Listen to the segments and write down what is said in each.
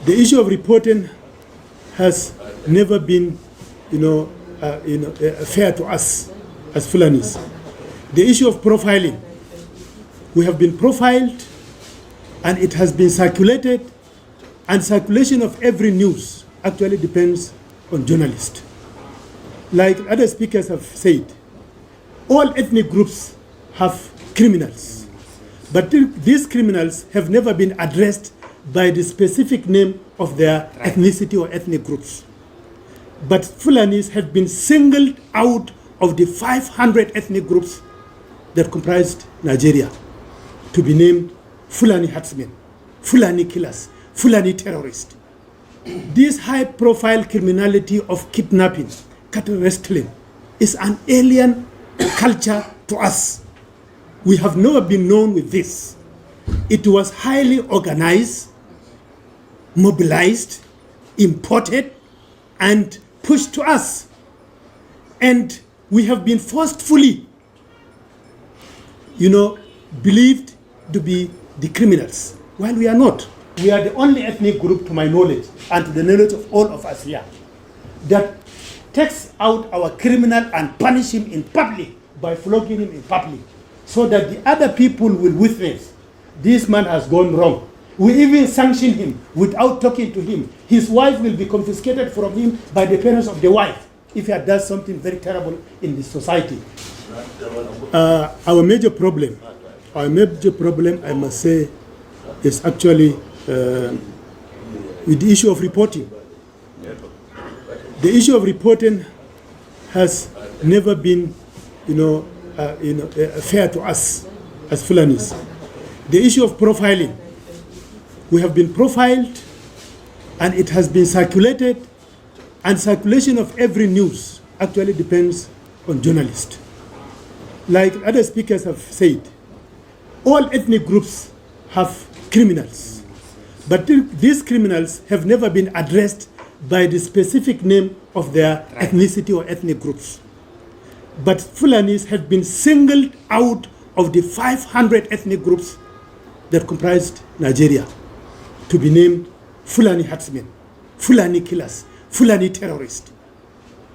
The issue of reporting has never been, fair to us as Fulanis. The issue of profiling, we have been profiled, and it has been circulated, and circulation of every news actually depends on journalists. Like other speakers have said, all ethnic groups have criminals, but these criminals have never been addressed by the specific name of their ethnicity or ethnic groups. But Fulanis have been singled out of the 500 ethnic groups that comprised Nigeria to be named Fulani herdsmen, Fulani killers, Fulani terrorists. This high-profile criminality of kidnapping, cattle wrestling, is an alien culture to us. We have never been known with this. It was highly organized, mobilized, imported, and pushed to us. And we have been forcefully, believed to be the criminals, while we are not. We are the only ethnic group, to my knowledge, and to the knowledge of all of us here, that takes out our criminal and punish him in public by flogging him in public, so that the other people will witness, this man has gone wrong. We even sanction him without talking to him. His wife will be confiscated from him by the parents of the wife if he had done something very terrible in the society. Our major problem, I must say, is actually with the issue of reporting. The issue of reporting has never been, fair to us as Fulanis. The issue of profiling, we have been profiled, and it has been circulated, and circulation of every news actually depends on journalists. Like other speakers have said, all ethnic groups have criminals, but these criminals have never been addressed by the specific name of their ethnicity or ethnic groups. But Fulanis have been singled out of the 500 ethnic groups that comprised Nigeria to be named Fulani herdsmen, Fulani killers, Fulani terrorists.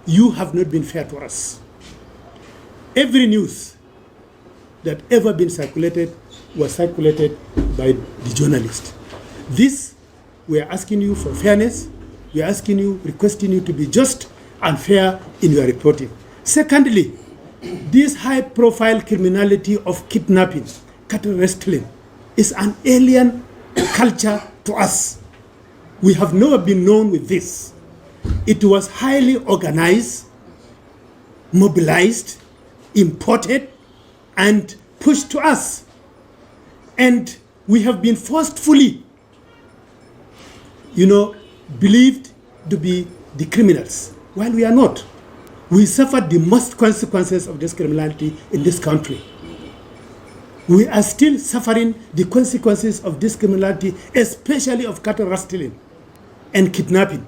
You have not been fair to us. Every news that ever been circulated was circulated by the journalist. This, we are asking you for fairness. We are asking you, requesting you to be just and fair in your reporting. Secondly, this high-profile criminality of kidnapping, cattle wrestling, is an alien culture to us. We have never been known with this. It was highly organized, mobilized, imported, and pushed to us. And we have been forcefully, believed to be the criminals, while we are not. We suffered the most consequences of this criminality in this country. We are still suffering the consequences of this criminality, especially of cattle rustling and kidnapping.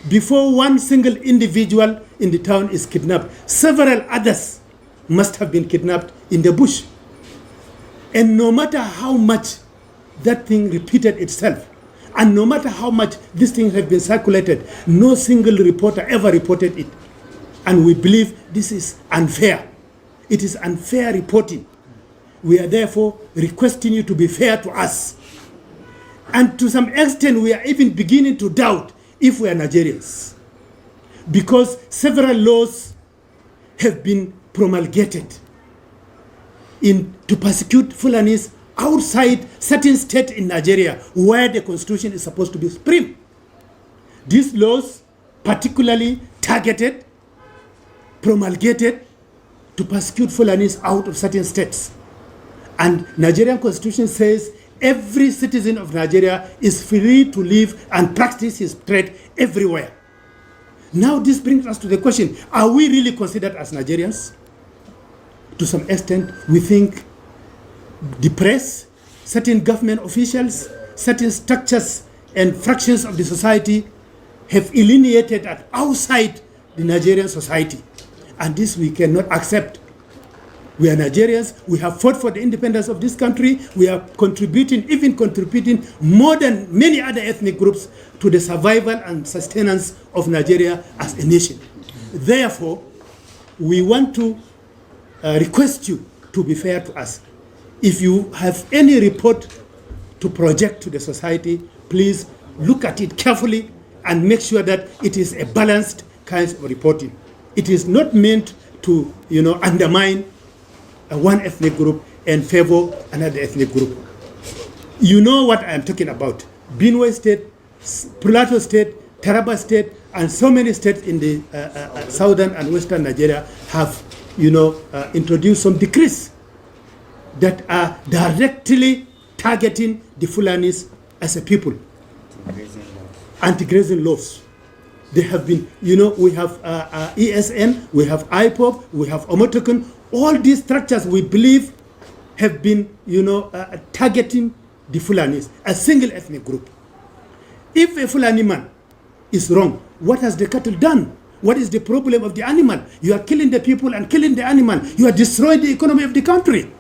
Before one single individual in the town is kidnapped, several others must have been kidnapped in the bush. And no matter how much that thing repeated itself, and no matter how much this thing has been circulated, no single reporter ever reported it. And we believe this is unfair. It is unfair reporting. We are therefore requesting you to be fair to us. And to some extent, we are even beginning to doubt if we are Nigerians, because several laws have been promulgated to persecute Fulanis outside certain states in Nigeria where the constitution is supposed to be supreme. These laws particularly targeted, promulgated to persecute Fulanis out of certain states. And Nigerian constitution says every citizen of Nigeria is free to live and practice his trade everywhere. Now this brings us to the question, are we really considered as Nigerians? To some extent, we think the press, certain government officials, certain structures and fractions of the society have alienated outside the Nigerian society. And this we cannot accept. We are Nigerians. We have fought for the independence of this country. We are contributing more than many other ethnic groups to the survival and sustenance of Nigeria as a nation. Therefore, we want to request you to be fair to us. If you have any report to project to the society, please look at it carefully and make sure that it is a balanced kind of reporting. It is not meant to, undermine one ethnic group and favor another ethnic group. You know what I am talking about. Benue State, Plateau State, Taraba State, and so many states in the southern and western Nigeria have, introduced some decrees that are directly targeting the Fulanis as a people. Anti-grazing laws. They have been, we have ESN, we have IPOP, we have Omotokun. All these structures we believe have been, targeting the Fulanis, a single ethnic group. If a Fulani man is wrong, what has the cattle done? What is the problem of the animal? You are killing the people and killing the animal. You are destroying the economy of the country.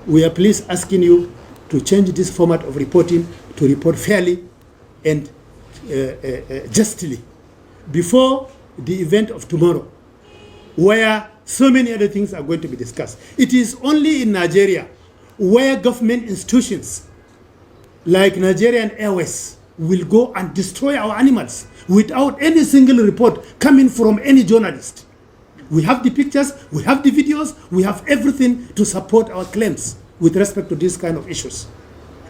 We are please asking you to change this format of reporting to report fairly and justly before the event of tomorrow, where so many other things are going to be discussed. It is only in Nigeria where government institutions like Nigerian Airways will go and destroy our animals without any single report coming from any journalist. We have the pictures, we have the videos, we have everything to support our claims with respect to these kind of issues.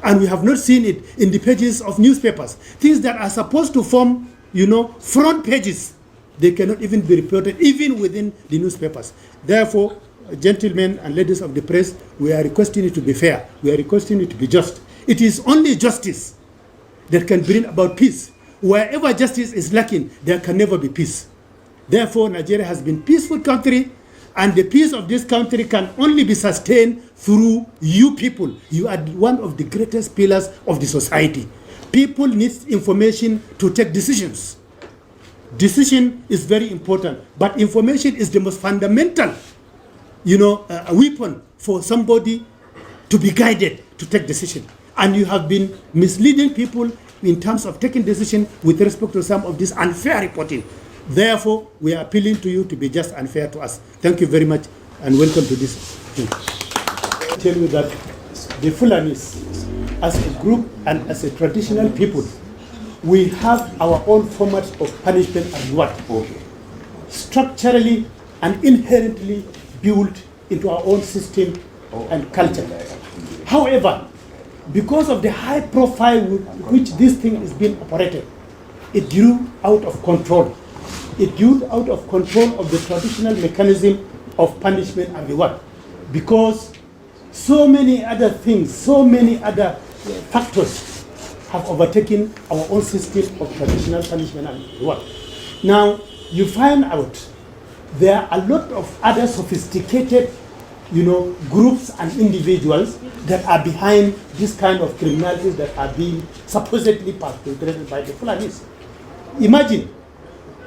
And we have not seen it in the pages of newspapers. Things that are supposed to form, front pages, they cannot even be reported, even within the newspapers. Therefore, gentlemen and ladies of the press, we are requesting you to be fair. We are requesting you to be just. It is only justice that can bring about peace. Wherever justice is lacking, there can never be peace. Therefore, Nigeria has been a peaceful country, and the peace of this country can only be sustained through you people. You are one of the greatest pillars of the society. People need information to take decisions. Decision is very important, but information is the most fundamental, a weapon for somebody to be guided to take decision. And you have been misleading people in terms of taking decision with respect to some of this unfair reporting. Therefore, we are appealing to you to be just and fair to us. Thank you very much and welcome to this thing. I tell you that the Fulanis, as a group and as a traditional people, we have our own formats of punishment and reward, structurally and inherently built into our own system and culture. However, because of the high profile with which this thing is being operated, it grew out of control. It grew out of control of the traditional mechanism of punishment and reward, because so many other things, so many other factors have overtaken our own system of traditional punishment and reward. Now, you find out there are a lot of other sophisticated, groups and individuals that are behind this kind of criminalities that are being supposedly perpetrated by the Fulanis. Imagine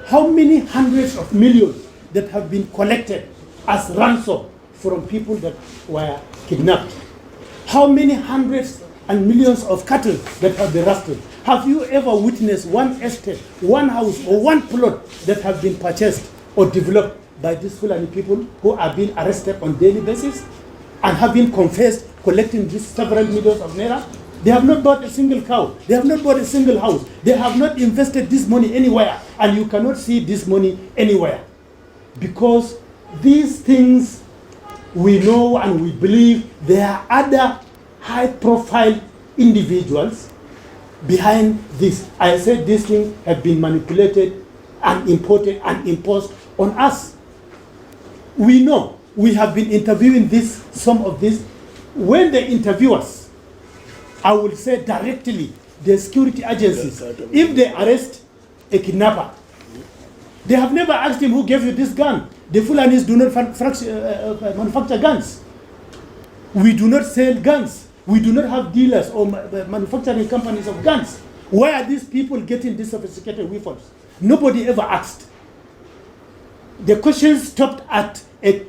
how many hundreds of millions that have been collected as ransom from people that were kidnapped. How many hundreds and millions of cattle that have been rusted. Have you ever witnessed one estate, one house, or one plot that have been purchased or developed by these Fulani people who are being arrested on daily basis and have been confessed collecting these several millions of naira? They have not bought a single cow. They have not bought a single house. They have not invested this money anywhere. And you cannot see this money anywhere. Because these things we know and we believe there are other high-profile individuals behind this. I said these things have been manipulated and imported and imposed on us. We know. We have been interviewing some of this. When they interview us, I will say directly, the security agencies, if they arrest a kidnapper, they have never asked him who gave you this gun. The Fulanis do not manufacture guns. We do not sell guns. We do not have dealers or manufacturing companies of guns. Why are these people getting these sophisticated weapons? Nobody ever asked. The question stopped at a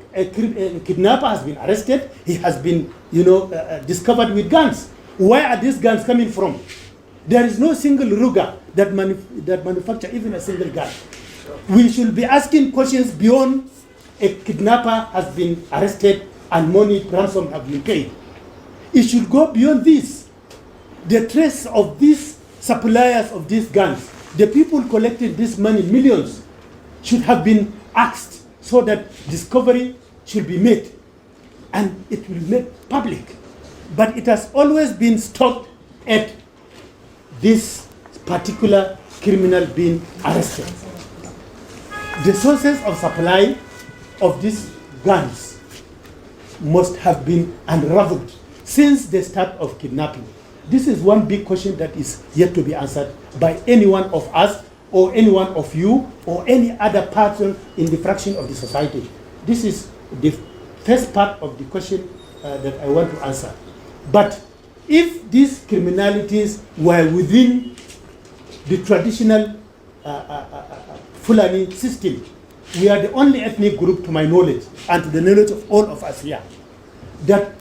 kidnapper has been arrested, he has been, discovered with guns. Where are these guns coming from? There is no single Ruger that manufacture even a single gun. We should be asking questions beyond a kidnapper has been arrested and money ransom have been paid. It should go beyond this. The trace of these suppliers of these guns, the people collecting this money, millions, should have been asked so that discovery should be made and it will be made public. But it has always been stopped at this particular criminal being arrested. The sources of supply of these guns must have been unraveled since the start of kidnapping. This is one big question that is yet to be answered by any one of us or any one of you or any other person in the fraction of the society. This is the first part of the question that I want to answer. But if these criminalities were within the traditional Fulani system, we are the only ethnic group, to my knowledge, and to the knowledge of all of us here, that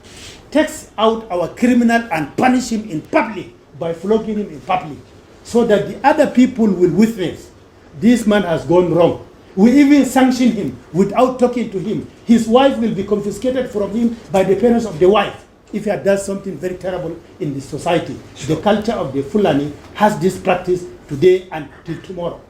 takes out our criminal and punish him in public by flogging him in public, so that the other people will witness this man has gone wrong. We even sanction him without talking to him. His wife will be confiscated from him by the parents of the wife if he had done something very terrible in the society. The culture of the Fulani has this practice today and till tomorrow.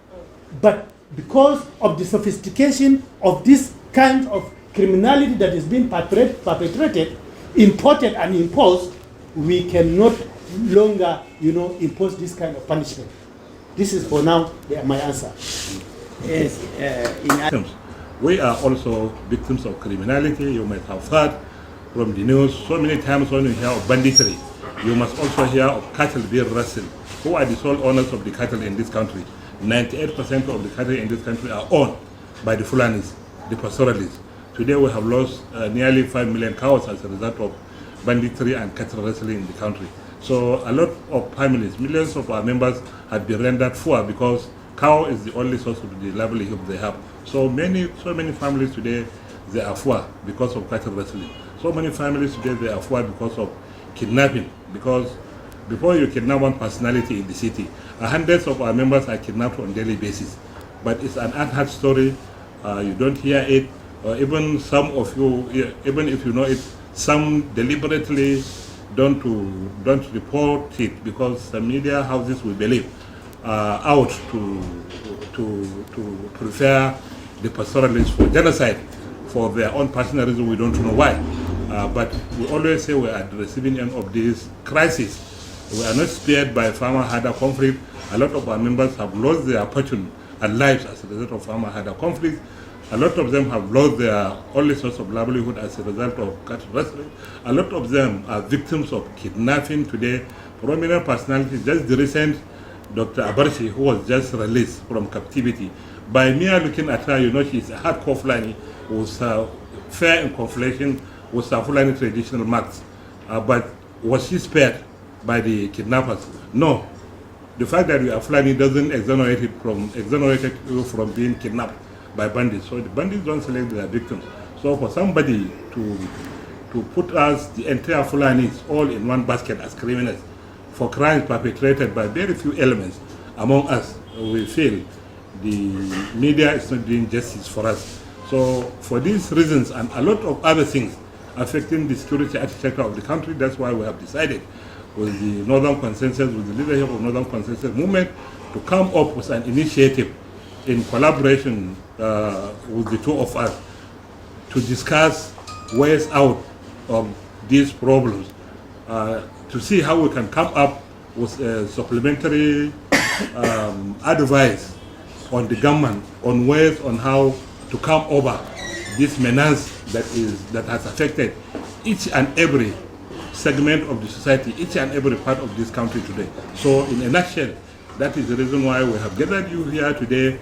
But because of the sophistication of this kind of criminality that is being perpetrated, imported and imposed, we cannot longer, impose this kind of punishment. This is for now my answer. Yes, we are also victims of criminality. You might have heard from the news so many times when you hear of banditry. You must also hear of cattle being rustled. Who are the sole owners of the cattle in this country? 98% of the cattle in this country are owned by the Fulanis, the pastoralists. Today we have lost nearly 5 million cows as a result of banditry and cattle rustling in the country. So a lot of families, millions of our members have been rendered poor because cow is the only source of the livelihood they have. So many families today, they are poor because of cattle rustling. So many families today, they are poor because of kidnapping. Because before you kidnap one personality in the city, hundreds of our members are kidnapped on a daily basis. But it's an unheard story. You don't hear it. Or even some of you, even if you know it, some deliberately don't report it because the media houses will believe out to prepare the pastoralists for genocide for their own personal reason. We don't know why. But we always say we are at the receiving end of this crisis. We are not spared by farmer-herder conflict. A lot of our members have lost their fortune and lives as a result of farmer-herder conflict. A lot of them have lost their only source of livelihood as a result of cattle rustling. A lot of them are victims of kidnapping today. Prominent personalities, just the recent Dr. Abarchi, who was just released from captivity. By mere looking at her, she's a hardcore Fulani with fair in conflation with her Fulani traditional marks. But was she spared by the kidnappers? No. The fact that you are Fulani doesn't exonerate you from being kidnapped by bandits. So the bandits don't select their victims. So for somebody to put us, the entire Fulanis, all in one basket as criminals for crimes perpetrated by very few elements among us, we feel the media is not doing justice for us. So for these reasons and a lot of other things affecting the security architecture of the country, that's why we have decided with the Northern Consensus, with the leadership of Northern Consensus movement, to come up with an initiative in collaboration with the two of us to discuss ways out of these problems, to see how we can come up with a supplementary advice on the government on ways on how to come over this menace that has affected each and every segment of the society, each and every part of this country today. So in a nutshell, that is the reason why we have gathered you here today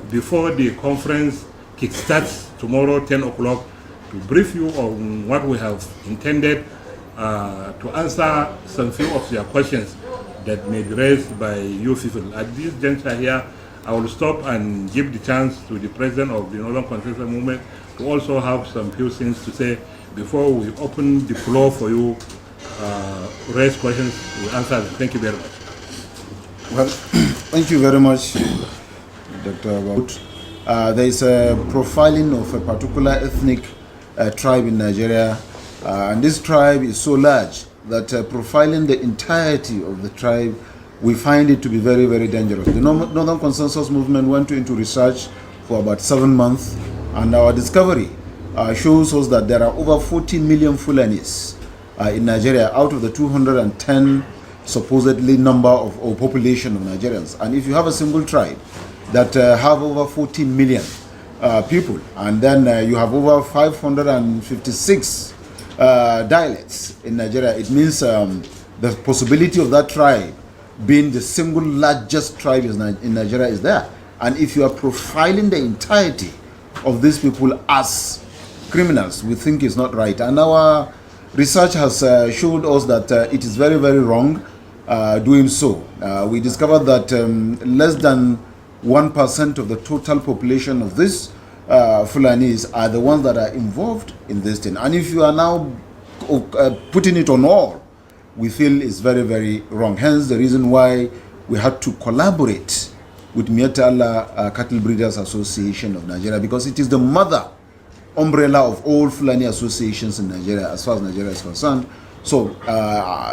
before the conference kickstarts tomorrow 10 o'clock to brief you on what we have intended to answer some few of your questions that may be raised by you people. At this juncture here, I will stop and give the chance to the president of the Northern Consensus Movement to also have some few things to say before we open the floor for you. Raise questions, we answer them. Thank you very much. Well, thank you very much, Dr. About. There is a profiling of a particular ethnic tribe in Nigeria, and this tribe is so large that profiling the entirety of the tribe, we find it to be very, very dangerous. The Northern Consensus Movement went into research for about 7 months, and our discovery shows us that there are over 40 million Fulanis in Nigeria out of the 210 supposedly number of or population of Nigerians. And if you have a single tribe that have over 14 million people, and then you have over 556 dialects in Nigeria, it means the possibility of that tribe being the single largest tribe in Nigeria is there. And if you are profiling the entirety of these people as criminals, we think is not right. And our research has showed us that it is very, very wrong doing so. We discovered that less than 1% of the total population of this Fulanis are the ones that are involved in this thing. And if you are now putting it on all, we feel is very, very wrong. Hence the reason why we had to collaborate with Mietala Cattle Breeders Association of Nigeria, because it is the mother umbrella of all Fulani associations in Nigeria as far as Nigeria is concerned. So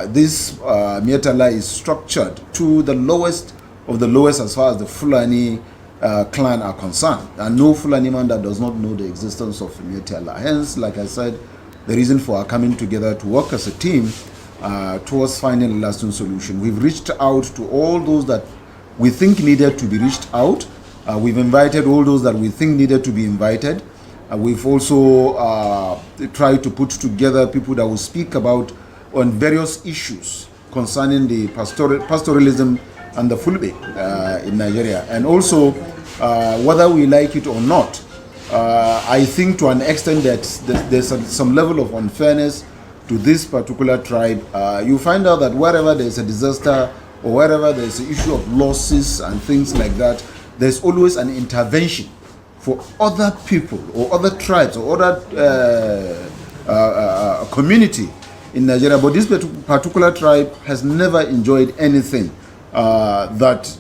this Mietala is structured to the lowest of the lowest as far as the Fulani clan are concerned, and no Fulani man that does not know the existence of Mietala. Hence, like I said, the reason for our coming together to work as a team towards finding a lasting solution. We've reached out to all those that we think needed to be reached out. We've invited all those that we think needed to be invited. We've also tried to put together people that will speak about on various issues concerning the pastoralism and the Fulbe in Nigeria. And also, whether we like it or not, I think to an extent that there's some level of unfairness to this particular tribe. You find out that wherever there's a disaster or wherever there's an issue of losses and things like that, there's always an intervention for other people or other tribes or other community in Nigeria. But this particular tribe has never enjoyed anything that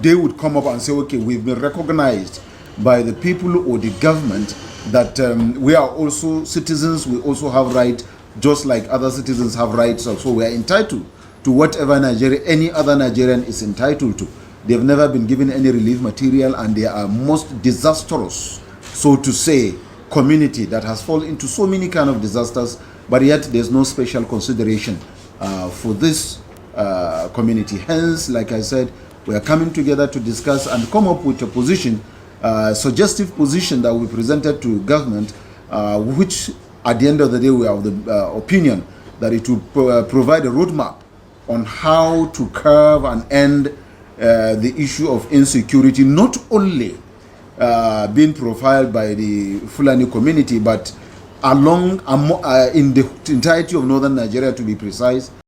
they would come up and say, okay, we've been recognized by the people or the government that we are also citizens, we also have rights, just like other citizens have rights. So we are entitled to whatever any other Nigerian is entitled to. They have never been given any relief material, and they are most disastrous, so to say, community that has fallen into so many kind of disasters, but yet there's no special consideration for this community. Hence, like I said, we are coming together to discuss and come up with a position, suggestive position that we presented to government, which at the end of the day we are of the opinion that it will provide a roadmap on how to curb and end the issue of insecurity, not only being profiled by the Fulani community, but in the entirety of northern Nigeria, to be precise.